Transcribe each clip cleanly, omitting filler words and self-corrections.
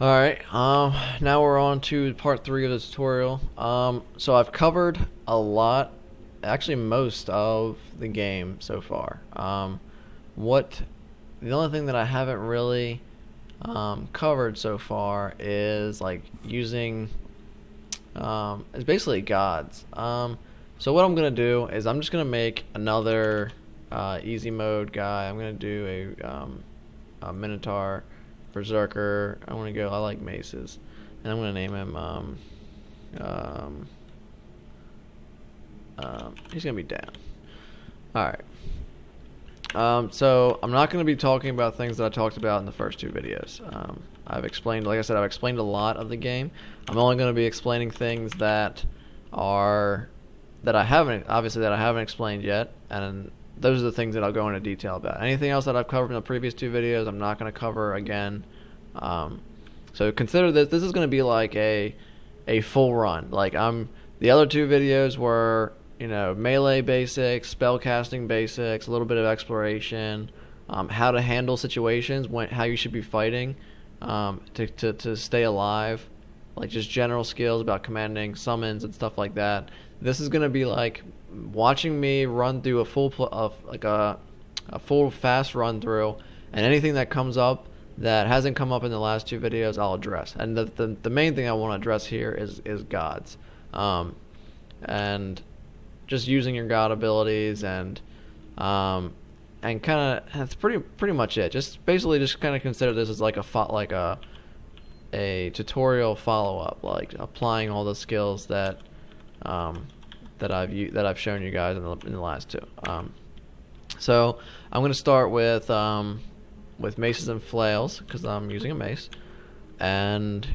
Alright, now we're on to part 3 of the tutorial. So I've covered a lot, actually most of the game so far. What, the only thing that I haven't really covered so far is like using, it's basically gods. So what I'm gonna do is I'm just gonna make another easy mode guy. I'm gonna do a Minotaur. Berserker. I want to go. I like maces, and I'm gonna name him. Um, he's gonna be down. All right. So I'm not gonna be talking about things that I talked about in the first two videos. I've explained, like I said, I've explained a lot of the game. I'm only gonna be explaining things that are that I haven't, obviously that I haven't explained yet, and those are the things that I'll go into detail about. Anything else that I've covered in the previous two videos, I'm not going to cover again. So consider this. This is going to be like a full run. Like the other two videos were, melee basics, spell casting basics, a little bit of exploration, how to handle situations, how you should be fighting, to stay alive, like just general skills about commanding summons and stuff like that. This is going to be like watching me run through a full fast run through, and anything that comes up that hasn't come up in the last two videos I'll address. And the main thing I want to address here is gods, and just using your god abilities, and kind of that's pretty much it. Just basically just kind of consider this as like a tutorial follow up, like applying all the skills that I've shown you guys in the last two. So I'm going to start with maces and flails because I'm using a mace, and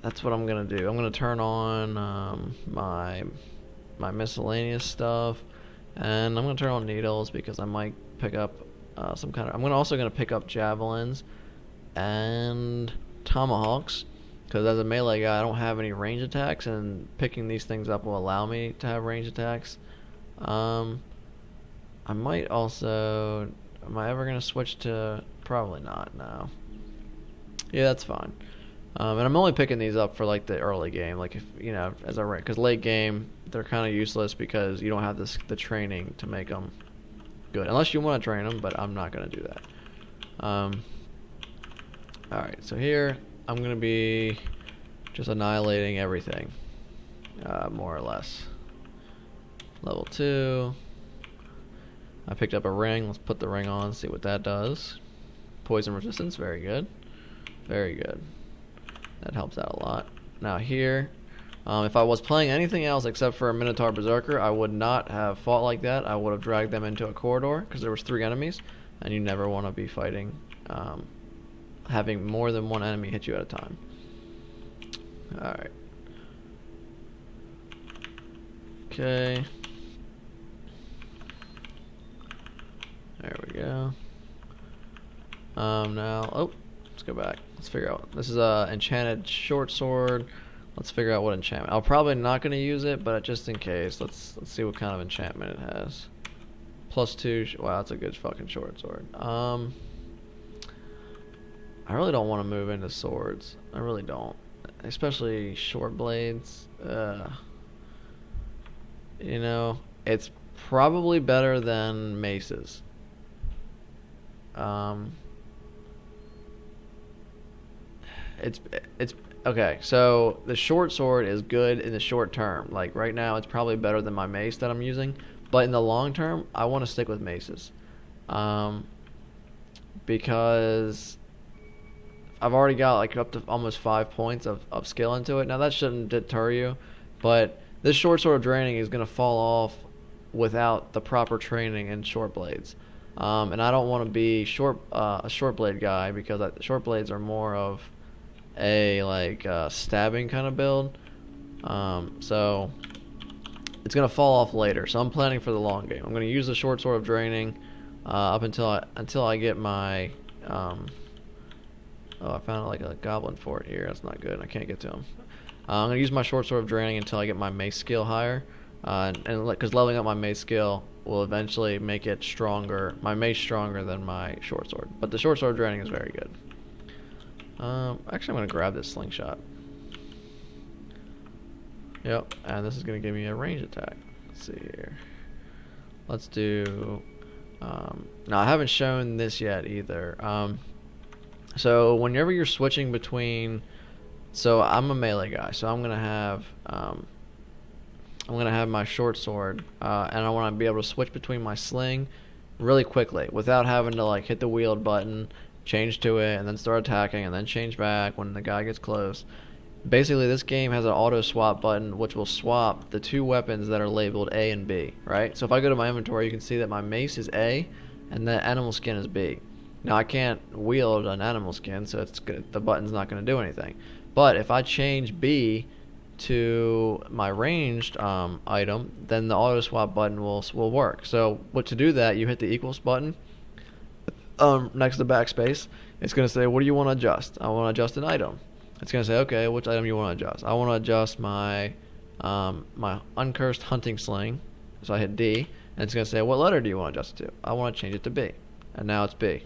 that's what I'm going to do. I'm going to turn on my miscellaneous stuff, and I'm going to turn on needles because I might pick up some kind of. I'm also going to pick up javelins and tomahawks. Because as a melee guy, I don't have any range attacks, and picking these things up will allow me to have range attacks. I might also... Am I ever going to switch to... Probably not, no. Yeah, that's fine. And I'm only picking these up for, like, the early game. Like, if as I rank... Because late game, they're kind of useless because you don't have the training to make them good. Unless you want to train them, but I'm not going to do that. Alright, so here... I'm going to be just annihilating everything, more or less. Level 2. I picked up a ring. Let's put the ring on, see what that does. Poison resistance, very good. Very good. That helps out a lot. Now here, if I was playing anything else except for a Minotaur Berserker, I would not have fought like that. I would have dragged them into a corridor because there was 3 enemies, and you never want to be fighting having more than one enemy hit you at a time. Alright. Okay. There we go. Now, let's go back. Let's figure out. This is a enchanted short sword. Let's figure out what enchantment. I'm probably not going to use it, but just in case, let's see what kind of enchantment it has. +2. Wow, that's a good fucking short sword. I really don't want to move into swords. I really don't. Especially short blades. It's probably better than maces. It's okay. So the short sword is good in the short term. Like right now, it's probably better than my mace that I'm using. But in the long term, I want to stick with maces, because I've already got like up to almost 5 points of skill into it. Now that shouldn't deter you, but this short sword of draining is going to fall off without the proper training in short blades. And I don't want to be a short blade guy because short blades are more of a stabbing kind of build. So it's going to fall off later. So I'm planning for the long game. I'm going to use the short sword of draining up until I get my oh, I found like a goblin fort here. That's not good. I can't get to him. I'm going to use my short sword of draining until I get my mace skill higher. And because leveling up my mace skill will eventually make it stronger, my mace stronger than my short sword. But the short sword of draining is very good. Actually, I'm gonna grab this slingshot. Yep, and this is gonna give me a range attack. Let's see here. Let's do. Now I haven't shown this yet either. So whenever you're switching between, so I'm a melee guy, so I'm gonna have my short sword, and I want to be able to switch between my sling really quickly without having to like hit the wheeled button, change to it, and then start attacking, and then change back when the guy gets close. Basically, this game has an auto swap button which will swap the two weapons that are labeled A and B, right? So if I go to my inventory, you can see that my mace is A and the animal skin is B. Now I can't wield an animal skin, so the button's not going to do anything. But if I change B to my ranged item, then the auto swap button will work. So to do that, you hit the equals button next to backspace. It's going to say, what do you want to adjust? I want to adjust an item. It's going to say, okay, which item you want to adjust? I want to adjust my my uncursed hunting sling. So I hit D, and it's going to say, what letter do you want to adjust it to? I want to change it to B, and now it's B.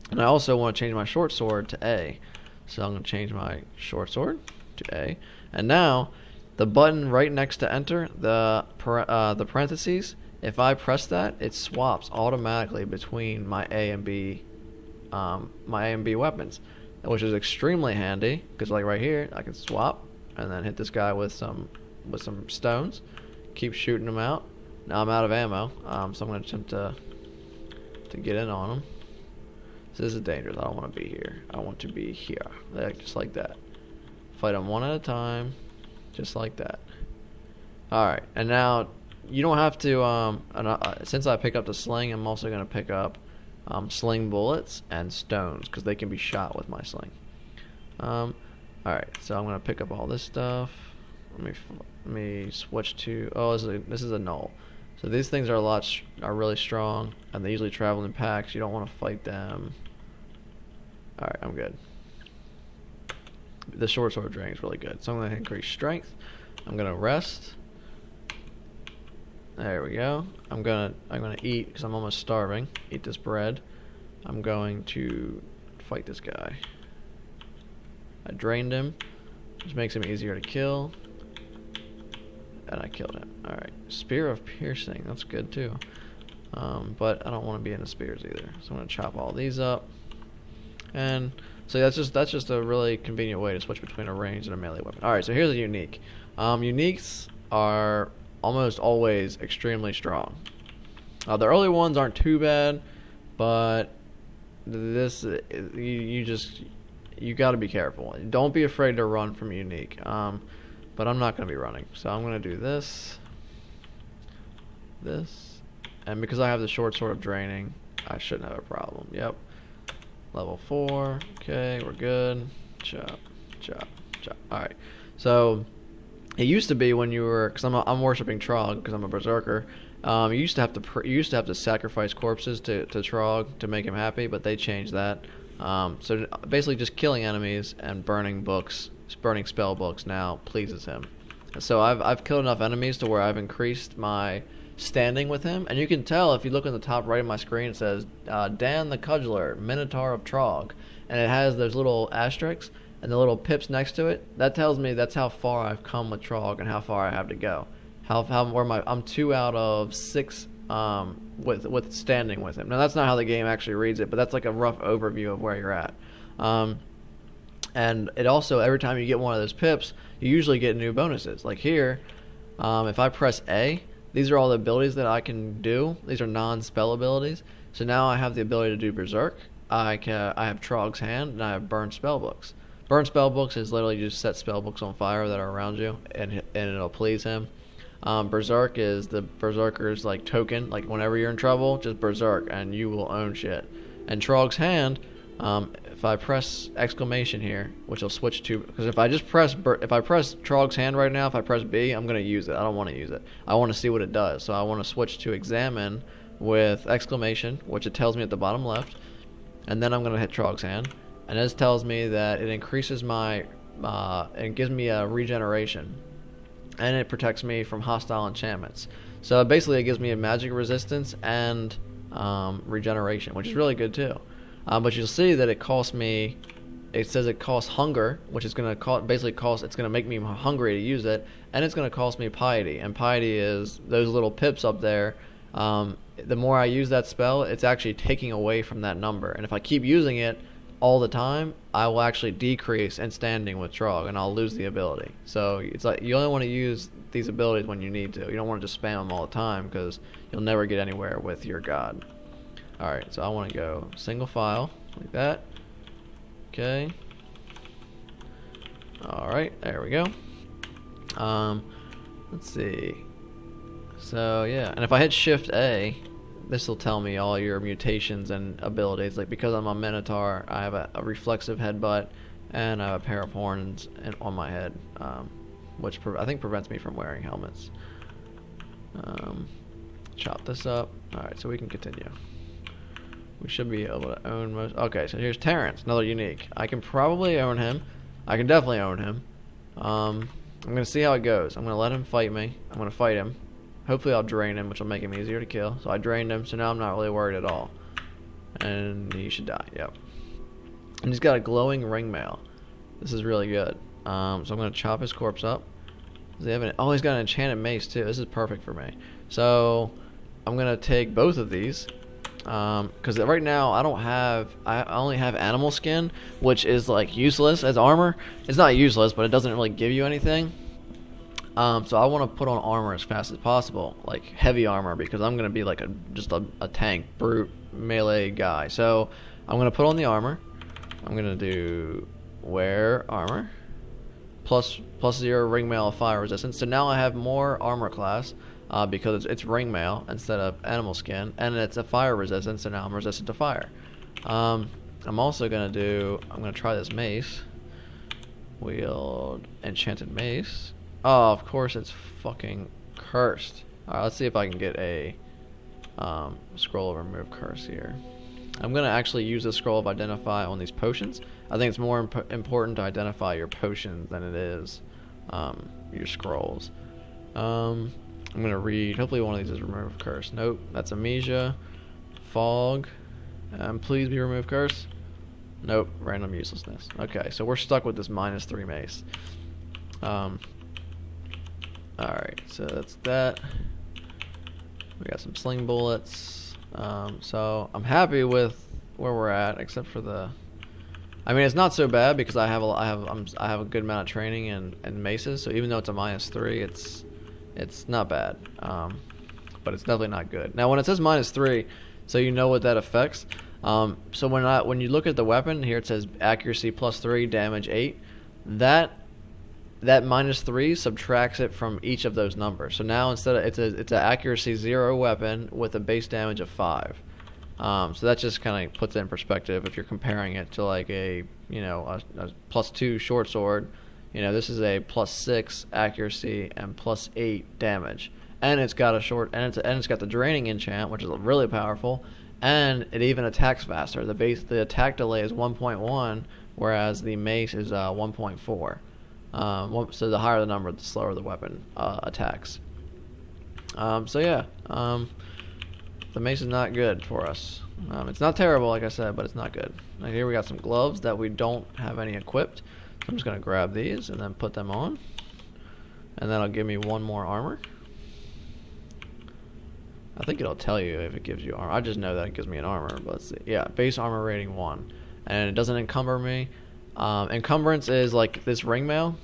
And I also want to change my short sword to A. So I'm going to change my short sword to A. And now, the button right next to enter, the parentheses, if I press that, it swaps automatically between my A and B weapons, which is extremely handy because like right here I can swap and then hit this guy with some stones, keep shooting him out. Now I'm out of ammo, so I'm going to attempt to get in on him. So this is dangerous. I don't want to be here. I want to be here, just like that. Fight them one at a time, just like that. Alright, and now you don't have to since I pick up the sling, I'm also going to pick up sling bullets and stones because they can be shot with my sling. Alright, so I'm going to pick up all this stuff. Let me switch to, this is a null. So these things are really strong, and they usually travel in packs. You don't want to fight them. Alright, I'm good. The short sword drain is really good. So I'm going to increase strength. I'm going to rest. There we go. I'm gonna eat because I'm almost starving. Eat this bread. I'm going to fight this guy. I drained him, which makes him easier to kill. And I killed him. Alright. Spear of Piercing. That's good too. But I don't want to be into spears either. So I'm going to chop all these up. And so that's just a really convenient way to switch between a ranged and a melee weapon. Alright, so here's a unique. Uniques are almost always extremely strong. The early ones aren't too bad, but this you got to be careful. Don't be afraid to run from unique. But I'm not going to be running, so I'm going to do this, and because I have the short sword of draining, I shouldn't have a problem. Yep. Level 4. Okay, we're good. Chop, chop, chop. All right. So it used to be when you were, because I'm worshiping Trog because I'm a berserker. You used to have to sacrifice corpses to Trog to make him happy, but they changed that. So basically, just killing enemies and burning spell books now pleases him. So I've killed enough enemies to where I've increased my standing with him, and you can tell if you look in the top right of my screen, it says Dan the Cudgeler, Minotaur of Trog, and it has those little asterisks and the little pips next to it. That tells me that's how far I've come with Trog and how far I have to go. I'm 2 out of 6 with standing with him. Now that's not how the game actually reads it, but that's like a rough overview of where you're at. And it also, every time you get one of those pips, you usually get new bonuses. Like here, if I press A, these are all the abilities that I can do. These are non-spell abilities. So now I have the ability to do Berserk. I have Trog's Hand, and I have Burn Spellbooks. Burn Spellbooks is literally just set spellbooks on fire that are around you, and it'll please him. Berserk is the Berserker's like token. Like whenever you're in trouble, just Berserk, and you will own shit. And Trog's Hand, if I press exclamation here, which will switch to, because if I press Trog's Hand right now, if I press B, I'm going to use it. I don't want to use it. I want to see what it does. So I want to switch to examine with exclamation, which it tells me at the bottom left, and then I'm going to hit Trog's Hand, and this tells me that it increases my, it gives me a regeneration, and it protects me from hostile enchantments. So basically it gives me a magic resistance and regeneration, which is really good too. But you'll see that it costs me it says it costs hunger, which is going to basically cost. It's going to make me hungry to use it, and it's going to cost me piety. And piety is those little pips up there. The more I use that spell, it's actually taking away from that number. And if I keep using it all the time, I will actually decrease in standing with Trog, and I'll lose the ability. So it's like you only want to use these abilities when you need to. You don't want to just spam them all the time because you'll never get anywhere with your god. Alright, so I want to go single file, like that. Okay. Alright, there we go. Let's see. So, yeah, and if I hit Shift A, this will tell me all your mutations and abilities. Like, because I'm a Minotaur, I have a reflexive headbutt, and I have a pair of horns on my head, which I think prevents me from wearing helmets. Chop this up. Alright, so we can continue. We should be able to own most. Okay, so here's Terrence, another unique. I can probably own him. I can definitely own him. I'm going to see how it goes. I'm going to let him fight me. I'm going to fight him. Hopefully I'll drain him, which will make him easier to kill. So I drained him, so now I'm not really worried at all. And he should die, yep. And he's got a glowing ringmail. This is really good. So I'm going to chop his corpse up. Does he have oh, he's got an enchanted mace too. This is perfect for me. So I'm going to take both of these. Because right now I only have animal skin, which is like useless as armor. It's not useless, but it doesn't really give you anything. So I want to put on armor as fast as possible, like heavy armor, because I'm going to be like just a tank, brute, melee guy. So I'm going to put on the armor. I'm going to do wear armor, plus 0 ringmail of fire resistance. So now I have more armor class. Because it's ringmail instead of animal skin, and it's a fire resistance, so now I'm resistant to fire. I'm also going to try this mace. Wield enchanted mace. Oh, of course it's fucking cursed. Alright, let's see if I can get a scroll of remove curse here. I'm going to actually use the scroll of identify on these potions. I think it's more important to identify your potions than it is your scrolls. I'm going to read. Hopefully one of these is remove curse. Nope. That's amnesia. Fog. Please be remove curse. Nope. Random uselessness. Okay, so we're stuck with this -3 mace. Alright, so that's that. We got some sling bullets. So I'm happy with where we're at, except for the... I mean, it's not so bad because I have a good amount of training in maces, so even though it's a -3, it's not bad, but it's definitely not good. Now, when it says -3, so you know what that affects. So when you look at the weapon here, it says accuracy +3, damage 8. That -3 subtracts it from each of those numbers. So now instead of it's an accuracy 0 weapon with a base damage of 5. So that just kind of puts it in perspective if you're comparing it to like a +2 short sword. This is a +6 accuracy and +8 damage, and it's got it's got the draining enchant, which is really powerful, and it even attacks faster. The attack delay is 1.1, whereas the mace is 1.4. So the higher the number, the slower the weapon attacks. So yeah, the mace is not good for us. It's not terrible, like I said, but it's not good. Now here we got some gloves that we don't have any equipped. I'm just going to grab these and then put them on. And that'll give me 1 more armor. I think it'll tell you if it gives you armor. I just know that it gives me an armor. But let's see. Yeah, base armor rating 1. And it doesn't encumber me. Encumbrance is like this ringmail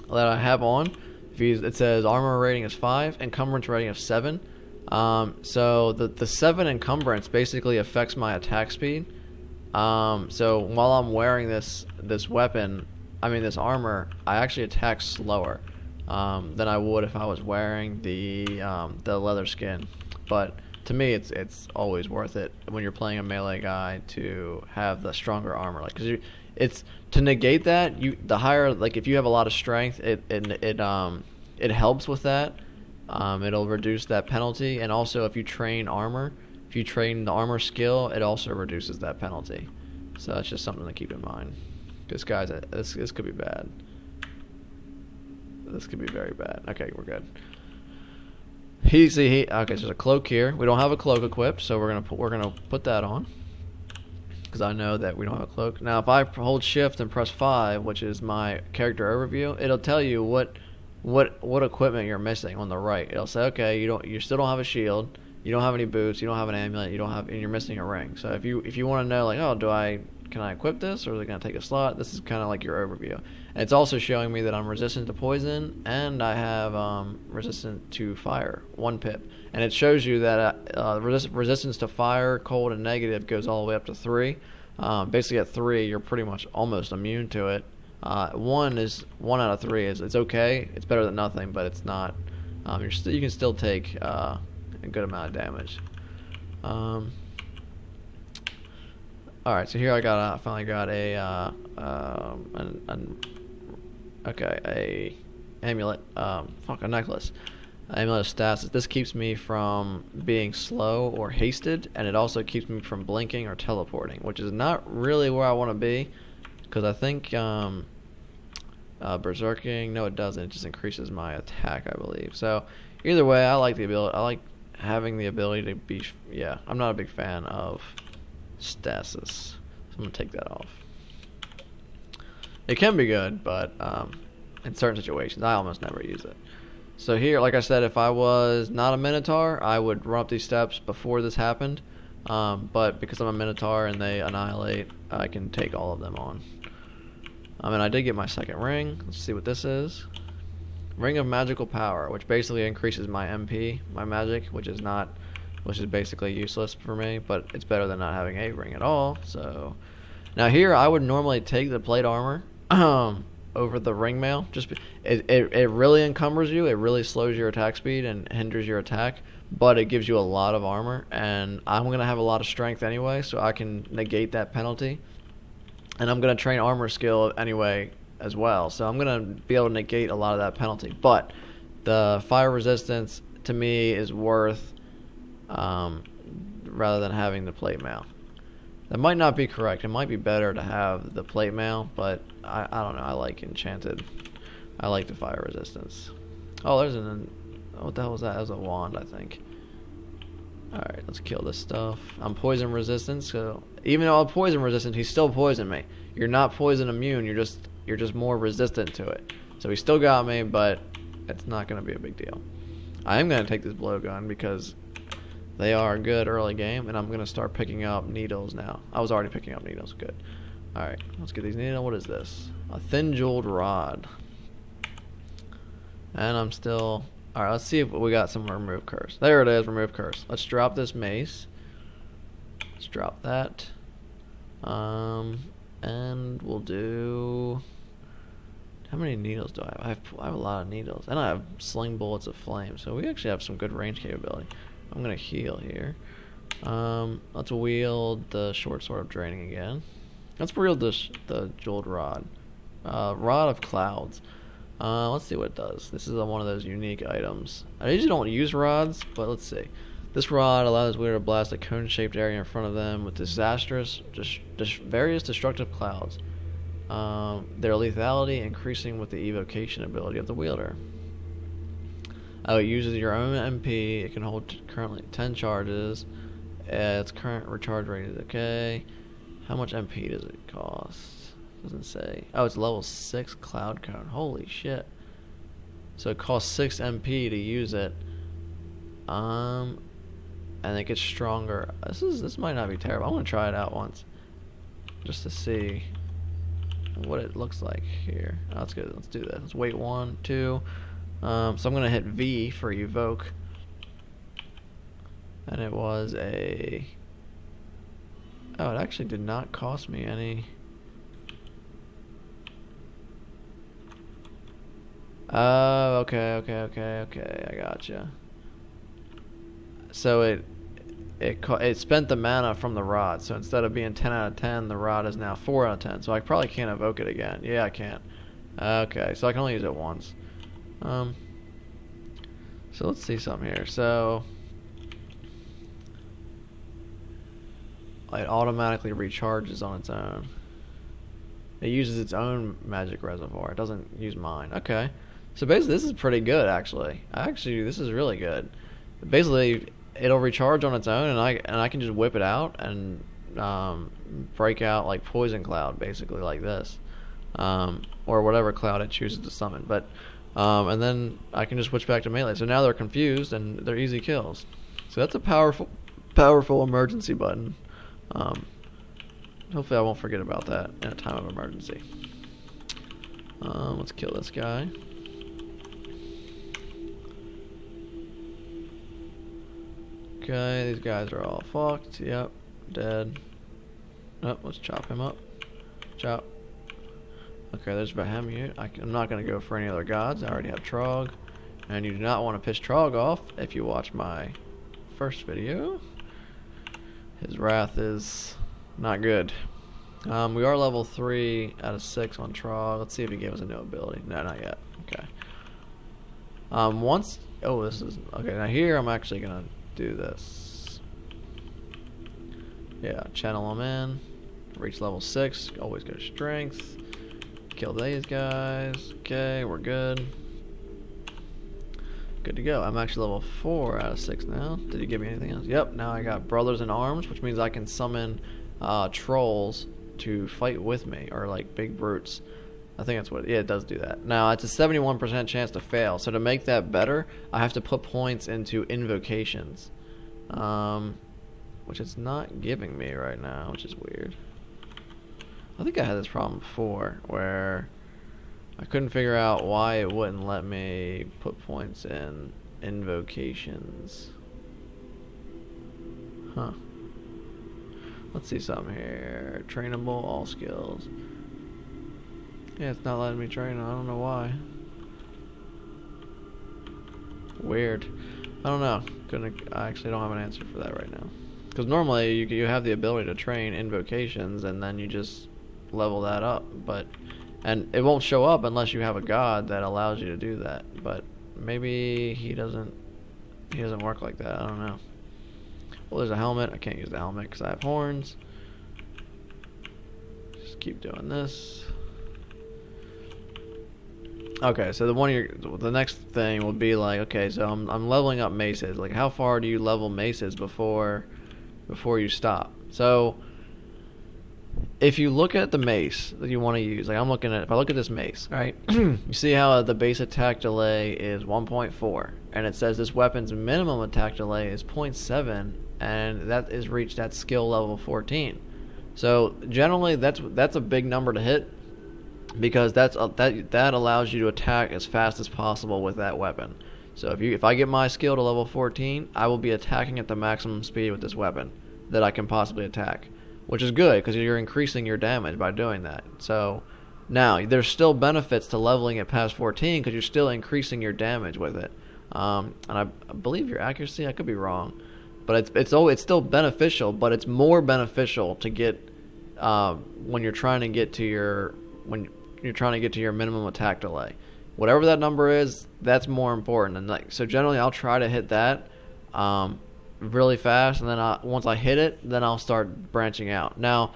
that I have on. It says armor rating is 5, encumbrance rating of 7. So the 7 encumbrance basically affects my attack speed. So while I'm wearing this weapon, this armor, I actually attack slower than I would if I was wearing the leather skin. But to me, it's always worth it when you're playing a melee guy to have the stronger armor. Like, because it's to negate that, the higher, like if you have a lot of strength, it helps with that. It'll reduce that penalty, and also if you train armor. If you train the armor skill, it also reduces that penalty. So that's just something to keep in mind. This could be bad. This could be very bad. Okay, we're good. Okay, so there's a cloak here. We don't have a cloak equipped, so we're gonna put that on. because I know that we don't have a cloak. Now, if I hold shift and press 5, which is my character overview, it'll tell you what equipment you're missing on the right. It'll say, okay, you still don't have a shield, you don't have any boots, you don't have an amulet, and you're missing a ring. So if you want to know, like, oh, can I equip this, or is it going to take a slot? This is kind of like your overview. And it's also showing me that I'm resistant to poison, and I have resistant to fire, 1 pip. And it shows you that resistance to fire, cold, and negative goes all the way up to 3. Basically at 3, you're pretty much almost immune to it. 1 out of 3 it's okay. It's better than nothing, but it's not. You can still take a good amount of damage. All right, so here I finally got a amulet. A necklace. Amulet of stasis. This keeps me from being slow or hasted, and it also keeps me from blinking or teleporting, which is not really where I want to be, because I think berserking. No, it doesn't. It just increases my attack, I believe. So either way, I like the ability. I like having the ability to be. Yeah, I'm not a big fan of stasis, so I'm gonna take that off. It can be good, but in certain situations, I almost never use it. So here, like I said, if I was not a Minotaur, I would run up these steps before this happened. But because I'm a Minotaur and they annihilate, I can take all of them on. And I did get my second ring. Let's see what this is. Ring of Magical Power, which basically increases my MP, my magic, which is basically useless for me, but it's better than not having a ring at all. So now here, I would normally take the plate armor over the ring mail. It really encumbers you. It really slows your attack speed and hinders your attack, but it gives you a lot of armor, and I'm going to have a lot of strength anyway, so I can negate that penalty. And I'm going to train armor skill anyway as well, so I'm going to be able to negate a lot of that penalty. But the fire resistance to me is worth rather than having the plate mail. That might not be correct. It might be better to have the plate mail, but I don't know. I like enchanted. I like the fire resistance. Oh, what the hell was that? That was a wand, I think. Alright, let's kill this stuff. I'm poison resistant, so even though I'm poison resistant, he still poisoned me. You're not poison immune, you're just more resistant to it. So he still got me, but it's not going to be a big deal. I am going to take this blowgun because they are good early game, and I'm going to start picking up needles now. I was already picking up needles, good. Alright, let's get these needles. What is this? A thin jeweled rod. And I'm still... Alright, let's see if we got some remove curse. There it is, remove curse. Let's drop this mace. Let's drop that. And we'll do... How many needles do I have? I have a lot of needles. And I have sling bullets of flame, so we actually have some good range capability. I'm going to heal here. Let's wield the short sword of draining again. Let's wield the jeweled rod. Rod of clouds. Let's see what it does. This is one of those unique items. I usually don't use rods, but let's see. This rod allows Wielder to blast a cone-shaped area in front of them with various destructive clouds. Their lethality increasing with the evocation ability of the wielder. It uses your own MP. It can hold currently 10 charges. Its current recharge rate is okay. How much MP does it cost? Doesn't say. Oh, it's level 6 cloud cone. Holy shit. So it costs 6 MP to use it. And it gets stronger. This might not be terrible. I want to try it out once. Just to see what it looks like here. Oh, that's good. Let's do that. Let's wait 1, 2. So I'm going to hit V for evoke. And it was a... Oh, it actually did not cost me any... Oh, okay, I gotcha. So it spent the mana from the rod, so instead of being 10 out of 10, the rod is now 4 out of 10, so I probably can't evoke it again. Yeah, I can't. Okay, so I can only use it once. So let's see something here. So it automatically recharges on its own. It uses its own magic reservoir. It doesn't use mine. Okay. So basically, this is pretty good, actually. This is really good. Basically, it'll recharge on its own, and I can just whip it out and break out like Poison Cloud, basically like this, or whatever cloud it chooses to summon. But and then I can just switch back to melee. So now they're confused and they're easy kills. So that's a powerful emergency button. Hopefully I won't forget about that in a time of emergency. Let's kill this guy. Okay, these guys are all fucked. Yep, dead. Oh, let's chop him up. Chop. Okay, there's Bahamut. I'm not going to go for any other gods. I already have Trog. And you do not want to piss Trog off if you watch my first video. His wrath is not good. We are level 3 out of 6 on Trog. Let's see if he gave us a new ability. No, not yet. Okay. This is... Okay, now here I'm actually going to do this. Yeah, channel him in. Reach level 6. Always go strength. Kill these guys. Okay, we're good. Good to go. I'm actually level 4 out of 6 now. Did he give me anything else? Yep, now I got Brothers in Arms, which means I can summon trolls to fight with me, or like big brutes. I think that's what... Yeah, it does do that. Now, it's a 71% chance to fail, so to make that better, I have to put points into invocations. Which it's not giving me right now, which is weird. I think I had this problem before where I couldn't figure out why it wouldn't let me put points in invocations. Huh. Let's see something here. Trainable, all skills. Yeah, it's not letting me train. I don't know why. Weird. I don't know. I actually don't have an answer for that right now. Because normally you have the ability to train invocations and then you just level that up, and it won't show up unless you have a god that allows you to do that. But maybe he doesn't work like that. I don't know. Well, there's a helmet. I can't use the helmet because I have horns. Just keep doing this. Okay, so the next thing will be like, okay, so I'm leveling up maces. Like, how far do you level maces before you stop? So if you look at the mace that you want to use, like if I look at this mace, right? You see how the base attack delay is 1.4, and it says this weapon's minimum attack delay is 0.7, and that is reached at skill level 14. So generally, that's a big number to hit, because that allows you to attack as fast as possible with that weapon. So if I get my skill to level 14, I will be attacking at the maximum speed with this weapon that I can possibly attack. Which is good, because you're increasing your damage by doing that. So, now, there's still benefits to leveling it past 14, because you're still increasing your damage with it. And I believe your accuracy, I could be wrong. But it's still beneficial, but it's more beneficial to get, when you're trying to get to your minimum attack delay. Whatever that number is, that's more important. And so generally, I'll try to hit that, really fast, and then once I hit it, then I'll start branching out. Now,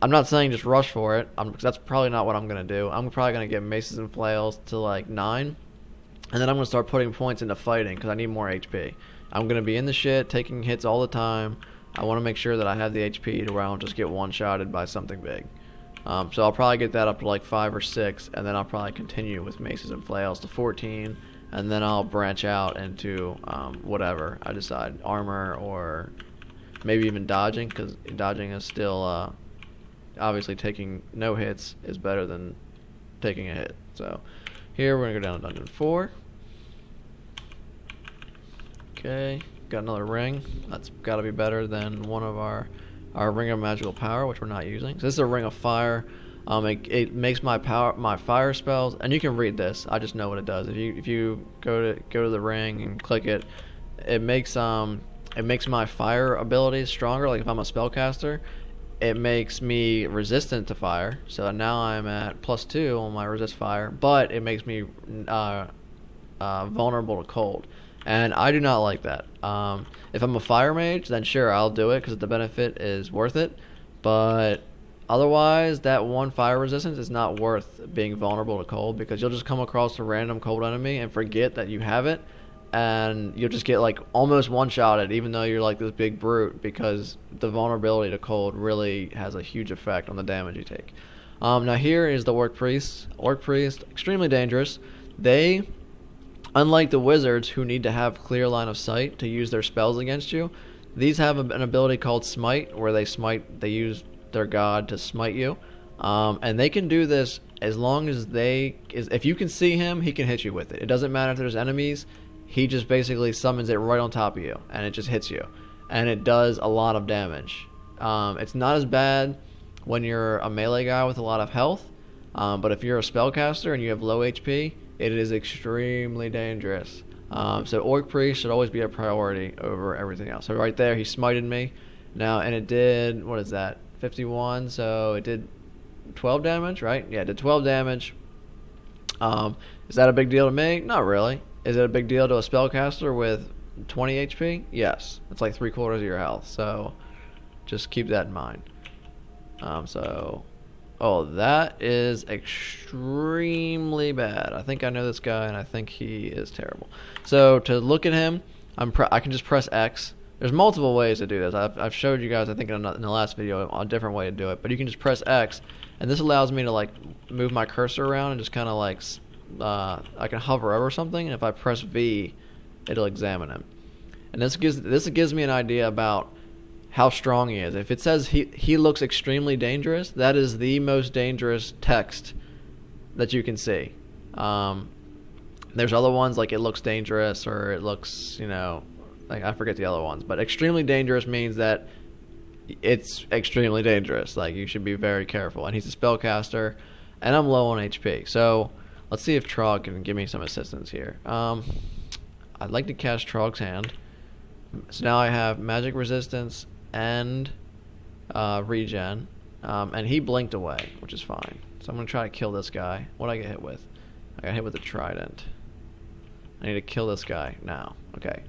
I'm not saying just rush for it, because that's probably not what I'm going to do. I'm probably going to get maces and flails to like 9, and then I'm going to start putting points into fighting, because I need more HP. I'm going to be in the shit, taking hits all the time. I want to make sure that I have the HP to where I don't just get one-shotted by something big. So I'll probably get that up to like 5 or 6, and then I'll probably continue with maces and flails to 14, and then I'll branch out into whatever I decide, armor or maybe even dodging, because dodging is still obviously taking no hits is better than taking a hit. So here we're gonna go down to dungeon 4. Okay, got another ring. That's got to be better than one of our ring of magical power, which we're not using. So this is a ring of fire. It makes my fire spells, and you can read this. I just know what it does. If you go to the ring and click it, it makes my fire abilities stronger. Like if I'm a spellcaster, it makes me resistant to fire. So now I'm at +2 on my resist fire, but it makes me vulnerable to cold. And I do not like that. If I'm a fire mage, then sure, I'll do it because the benefit is worth it. But otherwise, that one fire resistance is not worth being vulnerable to cold, because you'll just come across a random cold enemy and forget that you have it, and you'll just get like almost one-shotted, even though you're like this big brute, because the vulnerability to cold really has a huge effect on the damage you take. Now here is the Orc Priest. Orc Priest, extremely dangerous. They, unlike the wizards who need to have clear line of sight to use their spells against you, these have an ability called Smite, where they use their god to smite you. And they can do this as long as if you can see him, he can hit you with it. It doesn't matter if there's enemies, he just basically summons it right on top of you, and it just hits you. And it does a lot of damage. It's not as bad when you're a melee guy with a lot of health, but if you're a spellcaster and you have low HP, it is extremely dangerous. So Orc Priest should always be a priority over everything else. So right there, he smited me. Now, and it did, what is that, 51, so it did 12 damage, right? Yeah, it did 12 damage. Is that a big deal to me? Not really. Is it a big deal to a spellcaster with 20 HP? Yes. It's like 3/4 of your health, so just keep that in mind. Oh, that is extremely bad. I think I know this guy, and I think he is terrible. So to look at him, I can just press X. There's multiple ways to do this. I've showed you guys, I think in the last video, a different way to do it. But you can just press X, and this allows me to like move my cursor around and just kind of like I can hover over something, and if I press V, it'll examine him. And this gives me an idea about how strong he is. If it says he looks extremely dangerous, that is the most dangerous text that you can see. There's other ones like it looks dangerous, or it looks, like I forget the other ones, but extremely dangerous means that it's extremely dangerous. Like, you should be very careful. And he's a spellcaster, and I'm low on HP. So let's see if Trog can give me some assistance here. I'd like to cast Trog's Hand. So now I have magic resistance and regen, and he blinked away, which is fine. So I'm going to try to kill this guy. What did I get hit with? I got hit with a trident. I need to kill this guy now. Okay.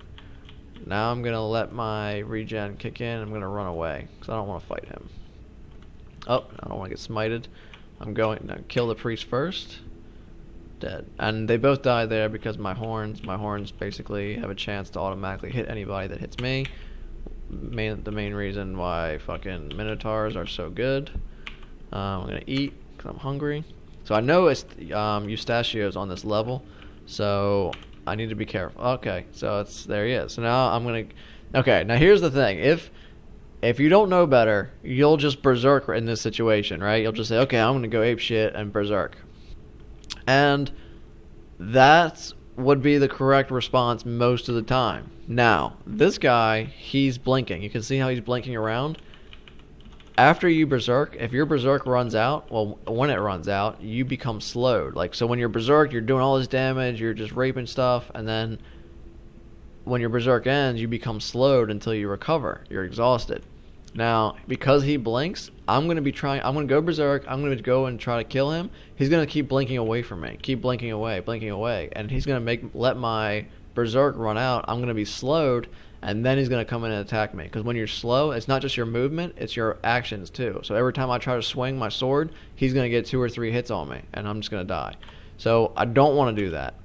Now I'm going to let my regen kick in. I'm going to run away because I don't want to fight him. Oh, I don't want to get smited. I'm going to kill the priest first. Dead. And they both die there because my horns basically have a chance to automatically hit anybody that hits me. The main reason why fucking minotaurs are so good. I'm going to eat because I'm hungry. So I know it's Eustachio's on this level, so I need to be careful. Okay, so there he is. So now I'm going to... Okay, now here's the thing. If you don't know better, you'll just berserk in this situation, right? You'll just say, okay, I'm going to go ape shit and berserk. And that would be the correct response most of the time. Now, this guy, he's blinking. You can see how he's blinking around. After you berserk, if your berserk runs out, well, when it runs out, you become slowed. Like, so when you're berserk, you're doing all this damage, you're just raping stuff, and then when your berserk ends, you become slowed until you recover. You're exhausted. Now, because he blinks, I'm going to go berserk, I'm going to go and try to kill him. He's going to keep blinking away from me. Keep blinking away. And he's going to let my berserk run out. I'm going to be slowed, and then he's going to come in and attack me. Because when you're slow, it's not just your movement, it's your actions too. So every time I try to swing my sword, he's going to get 2 or 3 hits on me, and I'm just going to die. So I don't want to do that.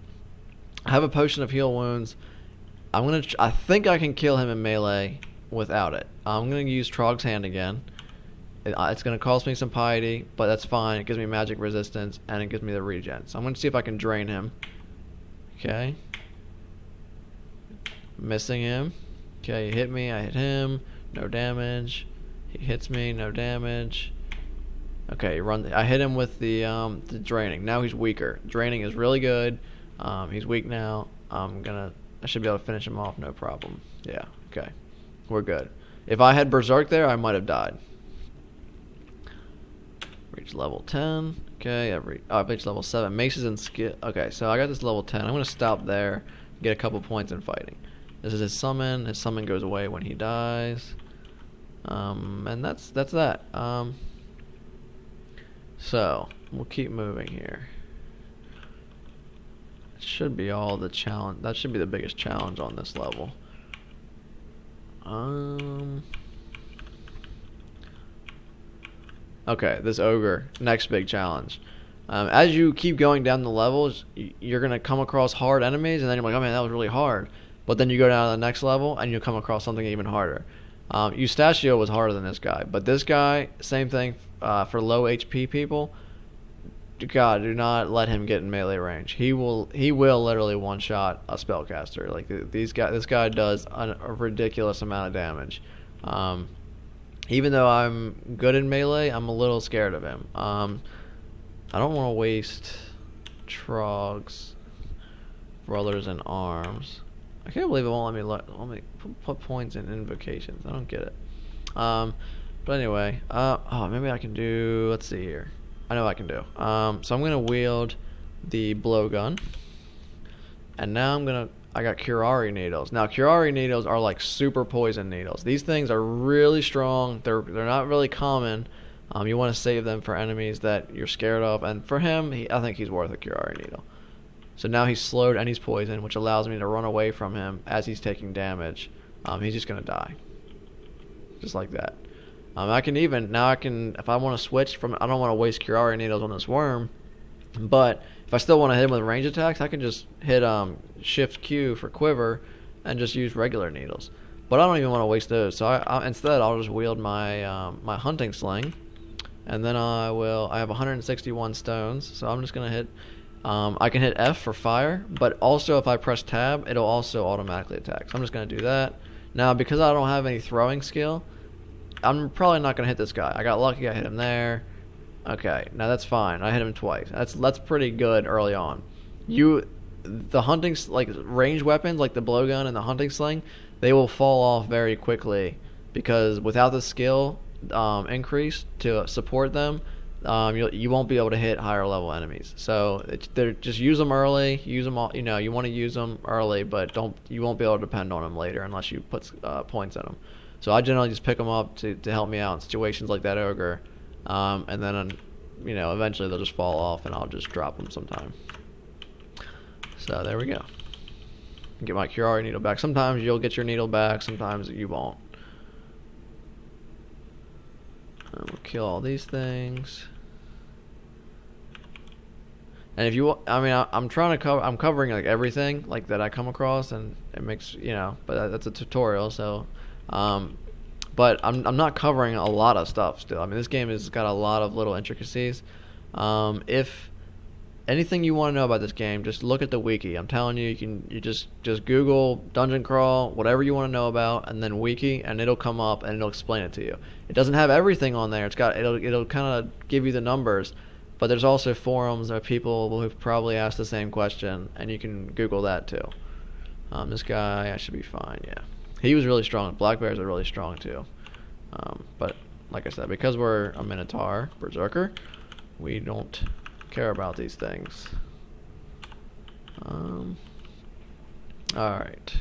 I have a potion of heal wounds. I think I can kill him in melee without it. I'm going to use Trog's Hand again. It's going to cost me some piety, but that's fine. It gives me magic resistance, and it gives me the regen. So I'm going to see if I can drain him. Okay. Missing him. Okay, he hit me. I hit him. No damage. He hits me. No damage. Okay, I hit him with the draining. Now he's weaker. Draining is really good. He's weak now. I should be able to finish him off, no problem. Yeah, okay. We're good. If I had berserk there, I might have died. Reach level 10. Okay, I've reached level 7. Maces and skill. Okay, so I got this level 10. I'm going to stop there, get a couple points in fighting. This is his summon. His summon goes away when he dies. And that's that. So, we'll keep moving here. It should be all the challenge. That should be the biggest challenge on this level. Okay, this ogre. Next big challenge. As you keep going down the levels, you're gonna come across hard enemies, and then you're like, oh man, that was really hard. But then you go down to the next level, and you'll come across something even harder. Eustachio was harder than this guy, but this guy, same thing for low HP people. God, do not let him get in melee range. He will literally one shot a spellcaster. Like this guy does a ridiculous amount of damage. Even though I'm good in melee, I'm a little scared of him. I don't want to waste Trog's brothers in arms. I can't believe it won't let me put points in invocations. I don't get it. But anyway, maybe I can do. Let's see here. I know what I can do. So I'm gonna wield the blowgun, and now I got Curari needles. Now Curari needles are like super poison needles. These things are really strong. They're not really common. You want to save them for enemies that you're scared of, and for him, I think he's worth a Curari needle. So now he's slowed and he's poisoned, which allows me to run away from him as he's taking damage. He's just gonna die, just like that. I can if I want to switch from, I don't want to waste Curari needles on this worm, but if I still want to hit him with range attacks, I can just hit Shift Q for quiver and just use regular needles. But I don't even want to waste those, so instead I'll just wield my my hunting sling, and then I have 161 stones, so I'm just gonna hit. I can hit F for fire, but also if I press tab, it'll also automatically attack. So I'm just gonna do that. Now because I don't have any throwing skill, I'm probably not gonna hit this guy. I got lucky, I hit him there. Okay, now that's fine. I hit him twice. That's pretty good early on. The hunting like ranged weapons like the blowgun and the hunting sling, they will fall off very quickly because without the skill increase to support them, you won't be able to hit higher level enemies. So just use them early. Use them all. You want to use them early, but you won't be able to depend on them later unless you put points in them. So I generally just pick them up to help me out in situations like that ogre, and then eventually they'll just fall off and I'll just drop them sometime. So there we go. Get my Curari needle back. Sometimes you'll get your needle back, sometimes you won't. We'll kill all these things. And if you, I'm trying to cover. I'm covering like everything like that I come across, and it makes But that's a tutorial, so. But I'm not covering a lot of stuff still. This game has got a lot of little intricacies. If anything you want to know about this game, just look at the wiki. I'm telling you, you just Google dungeon crawl, whatever you want to know about, and then wiki, and it'll come up and it'll explain it to you. It doesn't have everything on there. It'll kind of give you the numbers, but there's also forums of people who've probably asked the same question, and you can Google that too. This guy, I should be fine. Yeah, he was really strong. Black bears are really strong too. But like I said, because we're a Minotaur berserker, we don't care about these things. Alright.